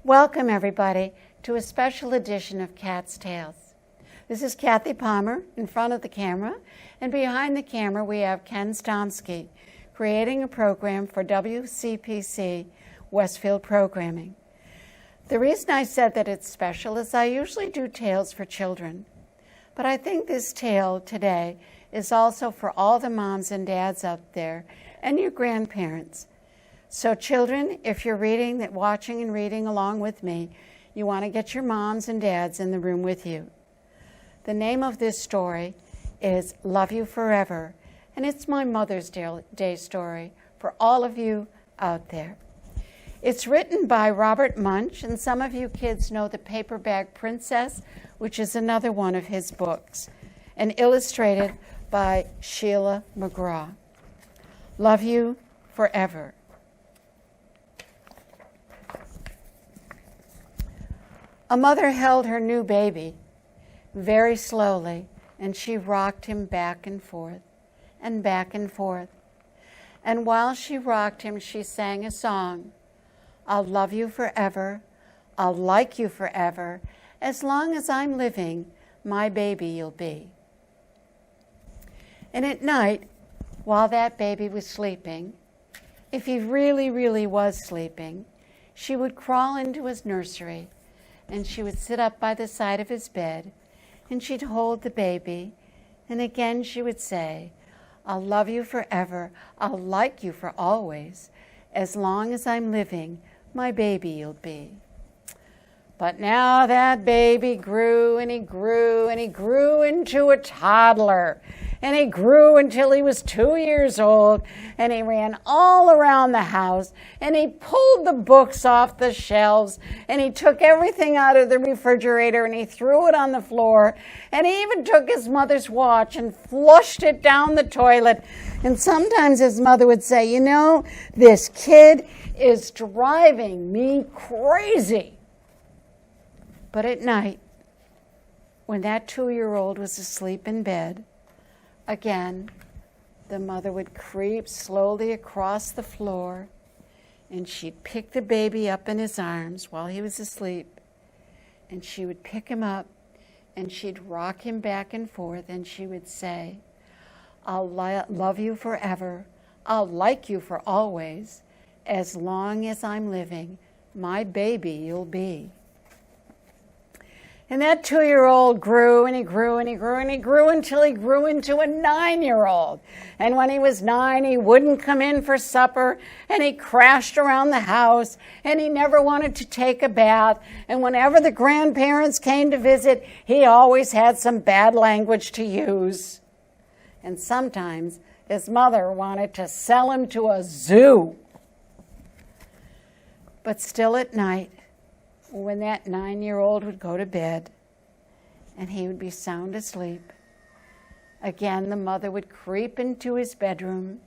Welcome, everybody, to a special edition of Cat's Tales. This is Kathy Palmer in front of the camera, and behind the camera we have Ken Stomsky, creating a program for WCPC Westfield Programming. The reason I said that it's special is I usually do tales for children, but I think this tale today is also for all the moms and dads out there and your grandparents. So children, if you're watching and reading along with me, you want to get your moms and dads in the room with you. The name of this story is Love You Forever, and it's my Mother's Day story for all of you out there. It's written by Robert Munsch, and some of you kids know The Paper Bag Princess, which is another one of his books, and illustrated by Sheila McGraw. Love You Forever. A mother held her new baby very slowly, and she rocked him back and forth and back and forth. And while she rocked him, she sang a song. I'll love you forever. I'll like you forever. As long as I'm living, my baby you'll be. And at night, while that baby was sleeping, if he really, really was sleeping, she would crawl into his nursery, and she would sit up by the side of his bed, and she'd hold the baby, and again she would say, I'll love you forever, I'll like you for always, as long as I'm living, my baby you'll be. But now that baby grew, and he grew, and he grew into a toddler, and he grew until he was 2 years old, and he ran all around the house, and he pulled the books off the shelves, and he took everything out of the refrigerator, and he threw it on the floor, and he even took his mother's watch and flushed it down the toilet. And sometimes his mother would say, you know, this kid is driving me crazy. But at night, when that 2-year-old was asleep in bed, again, the mother would creep slowly across the floor, and she'd pick the baby up in his arms while he was asleep, and she would pick him up, and she'd rock him back and forth, and she would say, I'll love you forever, I'll like you for always, as long as I'm living, my baby you'll be. And that 2-year-old grew, and he grew, and he grew, and he grew until he grew into a 9-year-old. And when he was 9, he wouldn't come in for supper, and he crashed around the house, and he never wanted to take a bath. And whenever the grandparents came to visit, he always had some bad language to use. And sometimes his mother wanted to sell him to a zoo. But still at night, when that 9-year-old would go to bed and he would be sound asleep, again the mother would creep into his bedroom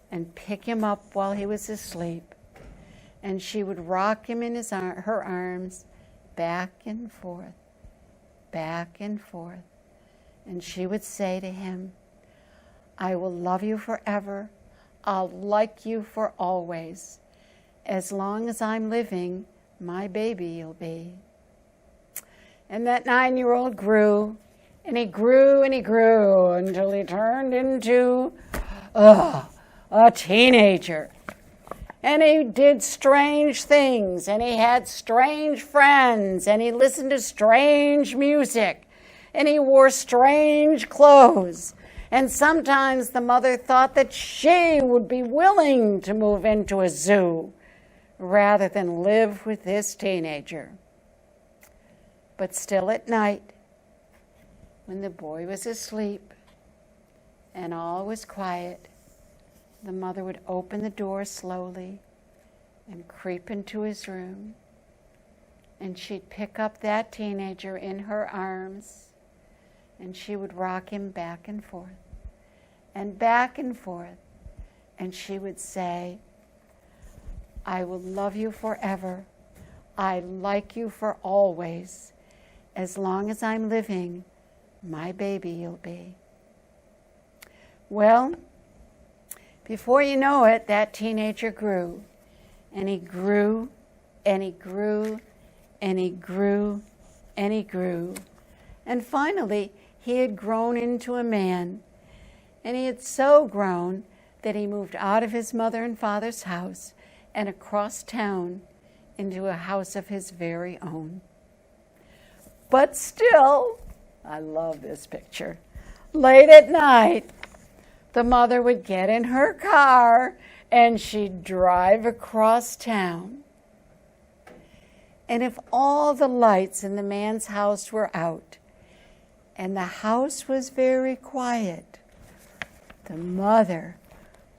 and pick him up while he was asleep, and she would rock him in her arms back and forth, and she would say to him, I will love you forever, I'll like you for always, as long as I'm living, my baby you'll be. And that 9-year-old grew, and he grew, and he grew until he turned into a teenager. And he did strange things, and he had strange friends, and he listened to strange music, and he wore strange clothes. And sometimes the mother thought that she would be willing to move into a zoo rather than live with this teenager. But still at night, when the boy was asleep and all was quiet, the mother would open the door slowly and creep into his room, and she'd pick up that teenager in her arms, and she would rock him back and forth, and she would say, I will love you forever. I like you for always. As long as I'm living, my baby you'll be. Well, before you know it, that teenager grew, and he grew And he grew, and he grew, and he grew. And finally, he had grown into a man. And he had so grown that he moved out of his mother and father's house and across town into a house of his very own. But still, I love this picture, late at night, the mother would get in her car and she'd drive across town. And if all the lights in the man's house were out and the house was very quiet, the mother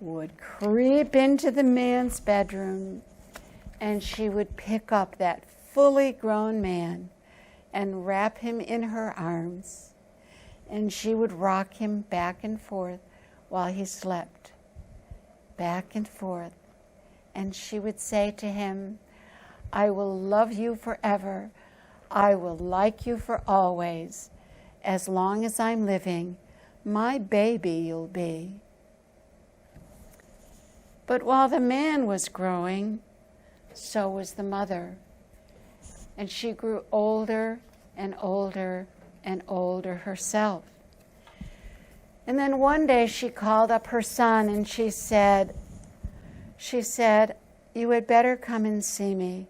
would creep into the man's bedroom and she would pick up that fully grown man and wrap him in her arms, and she would rock him back and forth while he slept, back and forth, and she would say to him, "I will love you forever. I will like you for always. As long as I'm living, my baby you'll be." But while the man was growing, so was the mother. And she grew older and older and older herself. And then one day she called up her son and she said, "You had better come and see me,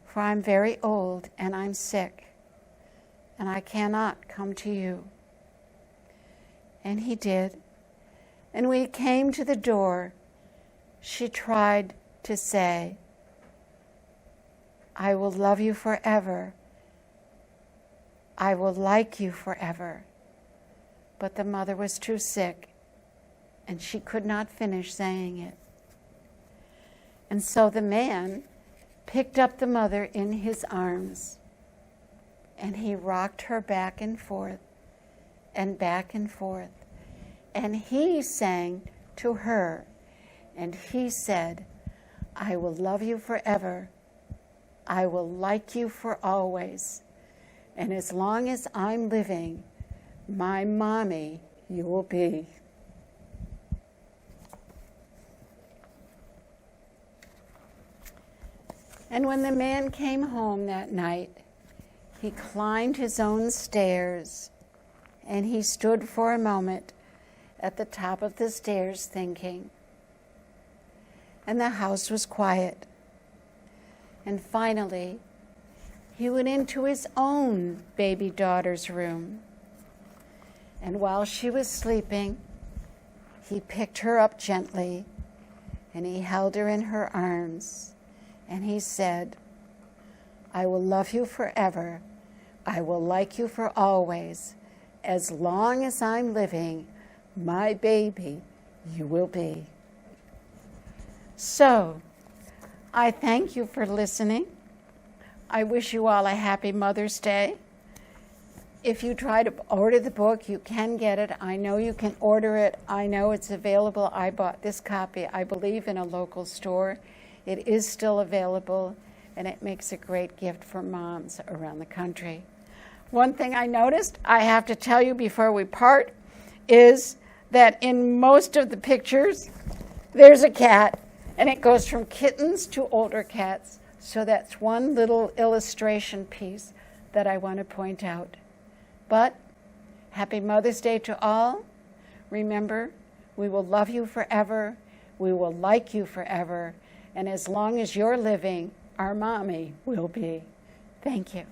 for I'm very old and I'm sick, and I cannot come to you." And he did. And when he came to the door, she tried to say, "I will love you forever. I will like you forever." But the mother was too sick, and she could not finish saying it. And so the man picked up the mother in his arms, and he rocked her back and forth, and back and forth. And he sang to her, and he said, "I will love you forever. I will like you for always. And as long as I'm living, my mommy you will be." And when the man came home that night, he climbed his own stairs, and he stood for a moment at the top of the stairs thinking. And the house was quiet. And finally, he went into his own baby daughter's room. And while she was sleeping, he picked her up gently, and he held her in her arms, and he said, "I will love you forever. I will like you for always. As long as I'm living, my baby you will be." So, I thank you for listening. I wish you all a happy Mother's Day. If you try to order the book, you can get it. I know you can order it. I know it's available. I bought this copy, I believe, in a local store. It is still available, and it makes a great gift for moms around the country. One thing I noticed, I have to tell you before we part, is that in most of the pictures, there's a cat, and it goes from kittens to older cats. So that's one little illustration piece that I want to point out. But happy Mother's Day to all. Remember, we will love you forever. We will like you forever. And as long as you're living, our mommy will be. Thank you.